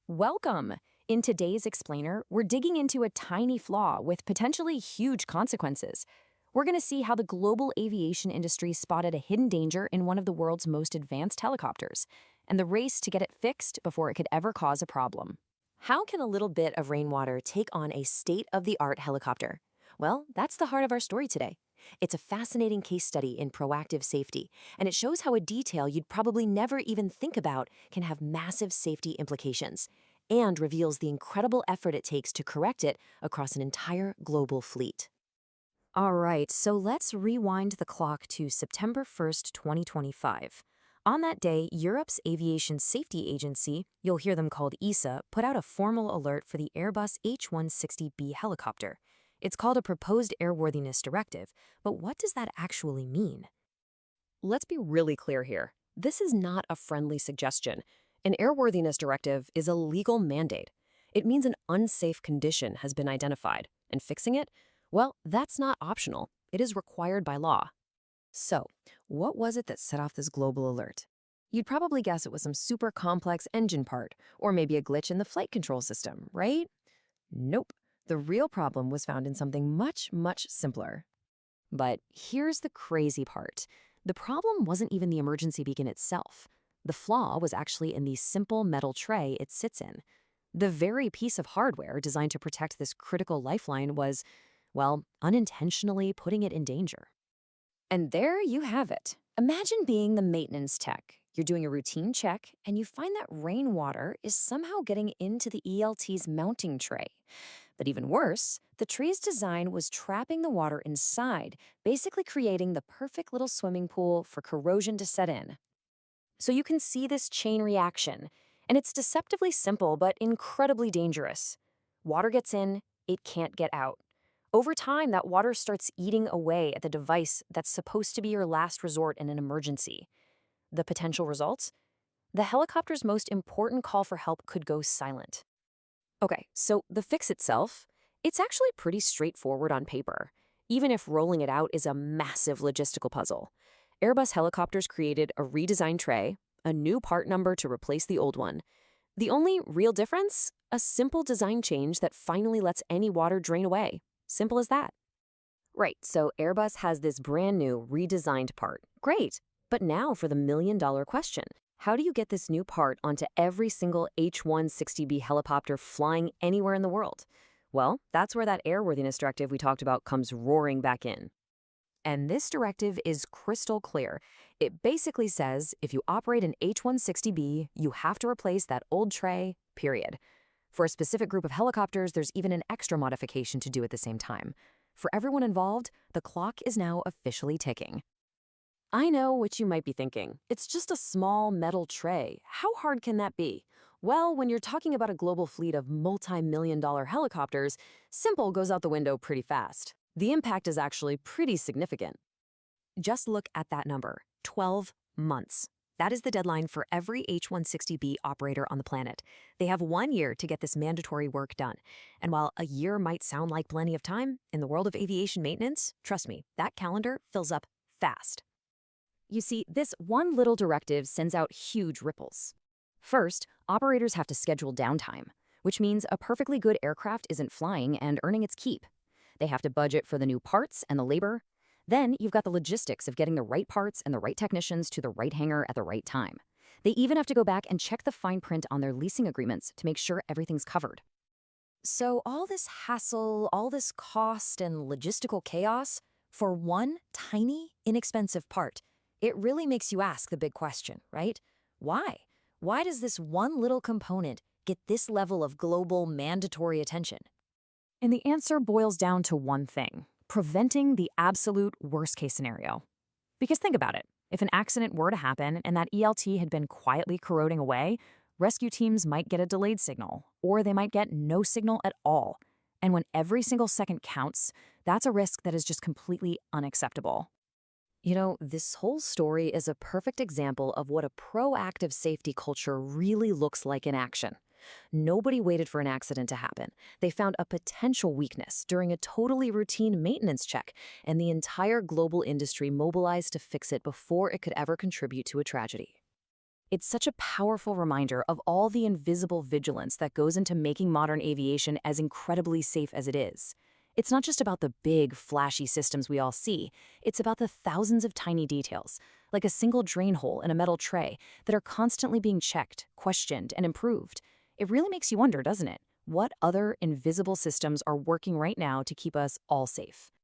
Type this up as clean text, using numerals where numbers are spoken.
Welcome! In today's explainer, we're digging into a tiny flaw with potentially huge consequences. We're going to see how the global aviation industry spotted a hidden danger in one of the world's most advanced helicopters, and the race to get it fixed before it could ever cause a problem. How can a little bit of rainwater take on a state-of-the-art helicopter? Well, that's the heart of our story today. It's a fascinating case study in proactive safety, and it shows how a detail you'd probably never even think about can have massive safety implications, and reveals the incredible effort it takes to correct it across an entire global fleet. All right, so let's rewind the clock to September 1st, 2025. On that day, Europe's Aviation Safety Agency, you'll hear them called EASA, put out a formal alert for the Airbus H160-B helicopter. It's called a Proposed Airworthiness Directive, but what does that actually mean? Let's be really clear here. This is not a friendly suggestion. An airworthiness directive is a legal mandate. It means an unsafe condition has been identified, and fixing it, well, that's not optional. It is required by law. So, what was it that set off this global alert? You'd probably guess it was some super complex engine part, or maybe a glitch in the flight control system, right? Nope. The real problem was found in something much, much simpler. But here's the crazy part. The problem wasn't even the emergency beacon itself. The flaw was actually in the simple metal tray it sits in. The very piece of hardware designed to protect this critical lifeline was, well, unintentionally putting it in danger. And there you have it. Imagine being the maintenance tech. You're doing a routine check, and you find that rainwater is somehow getting into the ELT's mounting tray. But even worse, the tree's design was trapping the water inside, basically creating the perfect little swimming pool for corrosion to set in. So you can see this chain reaction, and it's deceptively simple but incredibly dangerous. Water gets in, it can't get out. Over time, that water starts eating away at the device that's supposed to be your last resort in an emergency. The potential results? The helicopter's most important call for help could go silent. Okay, so the fix itself, it's actually pretty straightforward on paper, even if rolling it out is a massive logistical puzzle. Airbus helicopters created a redesigned tray, a new part number to replace the old one. The only real difference? A simple design change that finally lets any water drain away. Simple as that. Right, so Airbus has this brand new redesigned part. Great, but now for the million-dollar question. How do you get this new part onto every single H160-B helicopter flying anywhere in the world? Well, that's where that airworthiness directive we talked about comes roaring back in. And this directive is crystal clear. It basically says if you operate an H160-B, you have to replace that old tray, period. For a specific group of helicopters, there's even an extra modification to do at the same time. For everyone involved, the clock is now officially ticking. I know what you might be thinking. It's just a small metal tray. How hard can that be? Well, when you're talking about a global fleet of multi-million-dollar helicopters, simple goes out the window pretty fast. The impact is actually pretty significant. Just look at that number, 12 months. That is the deadline for every H160-B operator on the planet. They have 1 year to get this mandatory work done. And while a year might sound like plenty of time, in the world of aviation maintenance, trust me, that calendar fills up fast. You see, this one little directive sends out huge ripples. First, operators have to schedule downtime, which means a perfectly good aircraft isn't flying and earning its keep. They have to budget for the new parts and the labor. Then you've got the logistics of getting the right parts and the right technicians to the right hangar at the right time. They even have to go back and check the fine print on their leasing agreements to make sure everything's covered. So all this hassle, all this cost and logistical chaos for one tiny, inexpensive part, it really makes you ask the big question, right? Why? Why does this one little component get this level of global mandatory attention? And the answer boils down to one thing: preventing the absolute worst-case scenario. Because think about it. If an accident were to happen and that ELT had been quietly corroding away, rescue teams might get a delayed signal, or they might get no signal at all. And when every single second counts, that's a risk that is just completely unacceptable. You know, this whole story is a perfect example of what a proactive safety culture really looks like in action. Nobody waited for an accident to happen. They found a potential weakness during a totally routine maintenance check, and the entire global industry mobilized to fix it before it could ever contribute to a tragedy. It's such a powerful reminder of all the invisible vigilance that goes into making modern aviation as incredibly safe as it is. It's not just about the big, flashy systems we all see. It's about the thousands of tiny details, like a single drain hole in a metal tray, that are constantly being checked, questioned, and improved. It really makes you wonder, doesn't it? What other invisible systems are working right now to keep us all safe?